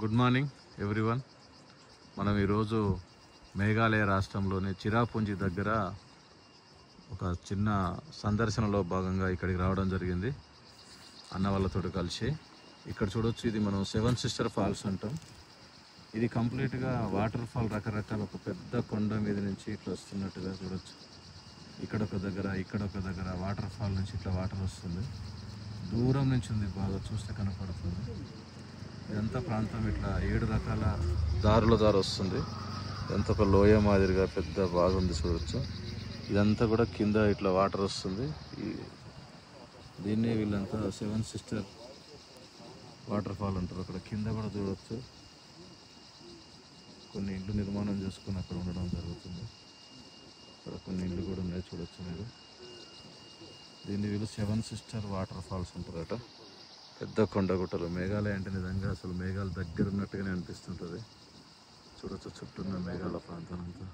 Good morning everyone. మనం ఈరోజు మేఘాలయ రాష్ట్రంలోని చిరాపుంజి దగ్గర ఒక చిన్న సందర్శనలో భాగంగా ఇక్కడికి రావడం జరిగింది అన్న వాళ్ళతో కలిసి. ఇక్కడ చూడొచ్చు, ఇది మనం సెవెన్ సిస్టర్ ఫాల్స్ అంటాం. ఇది కంప్లీట్గా వాటర్ ఫాల్, రకరకాల ఒక పెద్ద కొండ మీద నుంచి ఇట్లా వస్తున్నట్టుగా చూడొచ్చు. ఇక్కడ ఒక దగ్గర వాటర్ ఫాల్ నుంచి ఇట్లా వాటర్ వస్తుంది. దూరం నుంచి ఉంది, బాగా చూస్తే కనపడుతుంది. ఇదంతా ప్రాంతం ఇట్లా 7 రకాల దారి వస్తుంది. ఇదంతా ఒక లోయ మాదిరిగా పెద్ద బాగుంది చూడొచ్చు. ఇదంతా కూడా కింద ఇట్లా వాటర్ వస్తుంది. దీన్నే వీళ్ళంతా సెవెన్ సిస్టర్ వాటర్ ఫాల్ అంటారు. అక్కడ కింద కూడా చూడొచ్చు, కొన్ని ఇండ్లు నిర్మాణం చేసుకుని అక్కడ ఉండడం జరుగుతుంది. అక్కడ కొన్ని ఇండ్లు కూడా ఉన్నాయి, చూడొచ్చు మీరు. దీన్ని వీళ్ళు సెవెన్ సిస్టర్ వాటర్ ఫాల్స్ అంటారట. పెద్ద కొండగుట్టలు. మేఘాలయ అంటే నిజంగా అసలు మేఘాలు దగ్గర ఉన్నట్టుగానే అనిపిస్తుంటుంది. చూడొచ్చు చుట్టూ ఉన్న మేఘాల ప్రాంతం అంతా,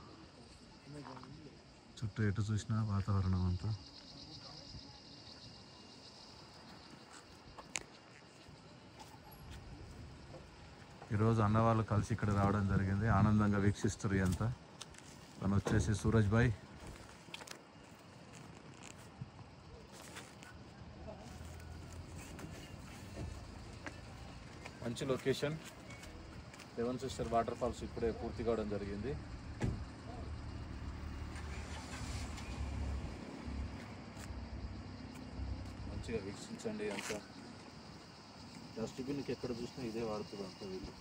చుట్టూ ఎటు చూసినా వాతావరణం అంతా. ఈరోజు అన్న వాళ్ళు కలిసి ఇక్కడ రావడం జరిగింది, ఆనందంగా వీక్షిస్తారు అంతా. తను వచ్చేసి సూరజ్ భాయ్. మంచి location. Seven Sister Waterfalls ఇప్పుడే పూర్తి కావడం జరిగింది. మంచిగా వీక్షించండి అంతా. డస్ట్బిన్కి ఎక్కడ చూసినా ఇదే వాడుతుంది అంతా వీళ్ళు.